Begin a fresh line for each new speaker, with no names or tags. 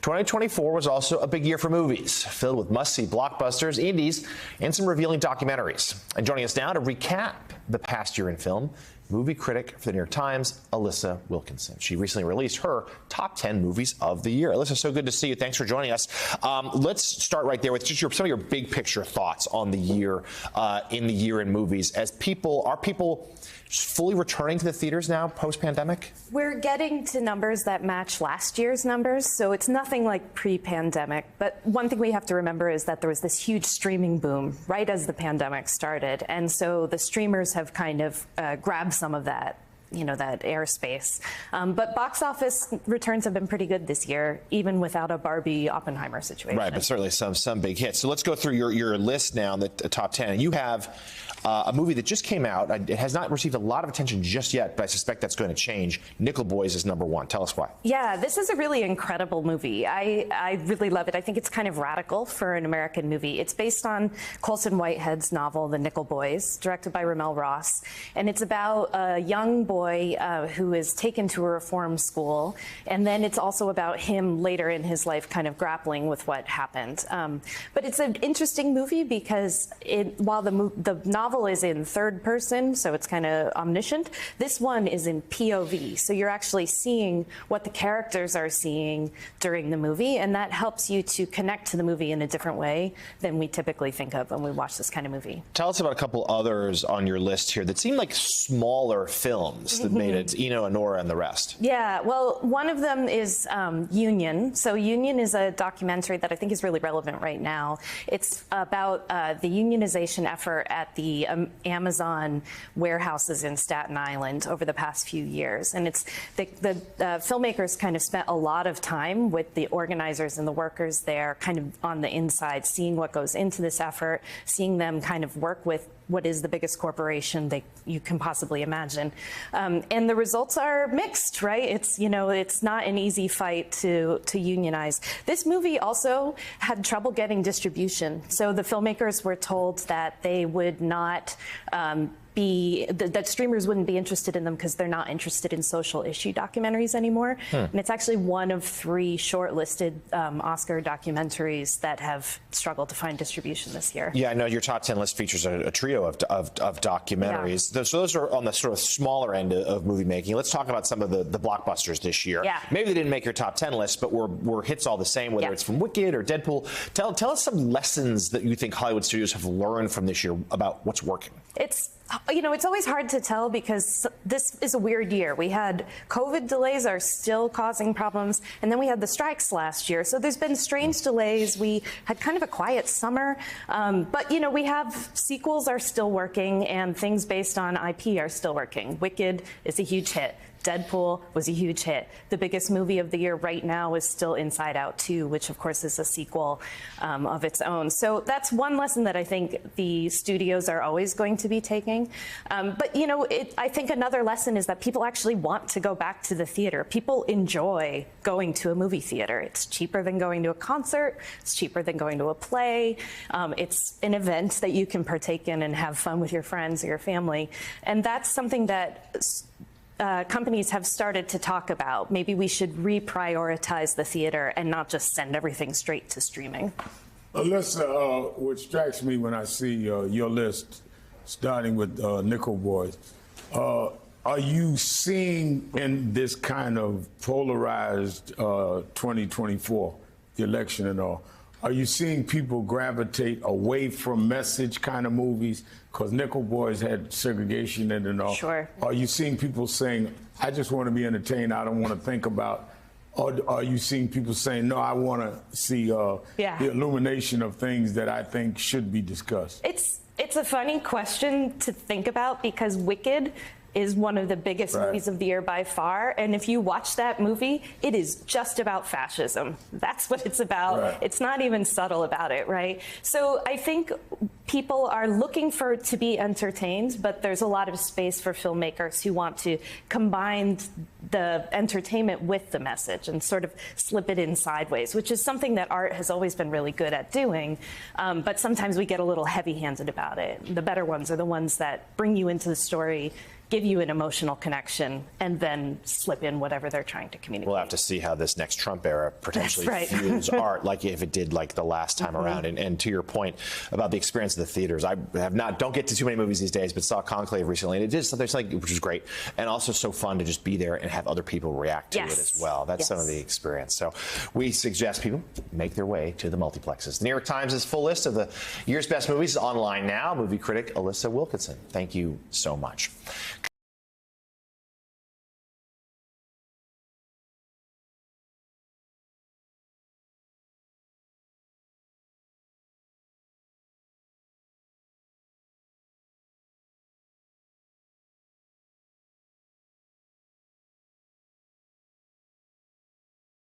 2024 was also a big year for movies, filled with must-see blockbusters, indies, and some revealing documentaries. And joining us now to recap the past year in film, movie critic for the New York Times, Alyssa Wilkinson. She recently released her top 10 movies of the year. Alyssa, so good to see you. Thanks for joining us. Let's start right there with just some of your big picture thoughts on the year, in movies. Are people fully returning to the theaters now post-pandemic?
We're getting to numbers that match last year's numbers, so it's nothing like pre-pandemic. But one thing we have to remember is that there was this huge streaming boom right as the pandemic started, and so the streamers have kind of grabbed some of that, that airspace. But box office returns have been pretty good this year, even without a Barbie Oppenheimer situation.
Right, but certainly some big hits. So let's go through your list now, the top 10. And you have a movie that just came out. It has not received a lot of attention just yet, but I suspect that's going to change. Nickel Boys is number one. Tell us why.
Yeah, this is a really incredible movie. I really love it. I think it's kind of radical for an American movie. It's based on Colson Whitehead's novel, The Nickel Boys, directed by Ramel Ross. And it's about a young boy who is taken to a reform school. And then it's also about him later in his life kind of grappling with what happened. But it's an interesting movie because while the novel is in third person, so it's kind of omniscient, this one is in POV. So you're actually seeing what the characters are seeing during the movie, and that helps you to connect to the movie in a different way than we typically think of when we watch this kind of movie.
Tell us about a couple others on your list here that seem like smaller films that made it, Eno, Anora, and the rest.
Yeah, well, one of them is Union. So Union is a documentary that I think is really relevant right now. It's about the unionization effort at the Amazon warehouses in Staten Island over the past few years. And it's the filmmakers kind of spent a lot of time with the organizers and the workers there kind of on the inside, seeing what goes into this effort, seeing them kind of work with what is the biggest corporation you can possibly imagine. And the results are mixed, right? It's not an easy fight to unionize. This movie also had trouble getting distribution. So the filmmakers were told that they would not that streamers wouldn't be interested in them because they're not interested in social issue documentaries anymore. And it's actually one of 3 shortlisted Oscar documentaries that have struggled to find distribution this year.
Yeah, I know your top 10 list features a trio of documentaries. Yeah. So those are on the sort of smaller end of movie making. Let's talk about some of the blockbusters this year.
Yeah.
Maybe they didn't make your top 10 list, but were hits all the same, whether it's from Wicked or Deadpool. Tell us some lessons that you think Hollywood studios have learned from this year about what's working.
It's always hard to tell because this is a weird year. We had COVID delays are still causing problems, and then we had the strikes last year. So there's been strange delays. We had kind of a quiet summer, but we have sequels are still working, and things based on IP are still working. Wicked is a huge hit. Deadpool was a huge hit. The biggest movie of the year right now is still Inside Out 2, which of course is a sequel of its own. So that's one lesson that I think the studios are always going to be taking. But I think another lesson is that people actually want to go back to the theater. People enjoy going to a movie theater. It's cheaper than going to a concert. It's cheaper than going to a play. It's an event that you can partake in and have fun with your friends or your family. And that's something that companies have started to talk about. Maybe we should reprioritize the theater and not just send everything straight to streaming.
Alyssa, what strikes me when I see your list, starting with Nickel Boys, are you seeing in this kind of polarized 2024, the election and all, are you seeing people gravitate away from message kind of movies? Because Nickel Boys had segregation in it and all.
Sure.
Are you seeing people saying, I just want to be entertained, I don't want to think about, or are you seeing people saying, no, I want to see the illumination of things that I think should be discussed?
It's a funny question to think about because Wicked is one of the biggest movies of the year by far. And if you watch that movie, it is just about fascism. That's what it's about. Right. It's not even subtle about it, right? So I think people are looking to be entertained, but there's a lot of space for filmmakers who want to combine the entertainment with the message and sort of slip it in sideways, which is something that art has always been really good at doing. But sometimes we get a little heavy-handed about it. The better ones are the ones that bring you into the story, give you an emotional connection and then slip in whatever they're trying to communicate.
We'll have to see how this next Trump era potentially
That's right.
fuels art, like if it did like the last time around. And to your point about the experience of the theaters, I don't get to too many movies these days, but saw Conclave recently, and it did something like, which was great, and also so fun to just be there and have other people react to it as well. That's some of the experience. So we suggest people make their way to the multiplexes. The New York Times' full list of the year's best movies is online now. Movie critic Alyssa Wilkinson, thank you so much.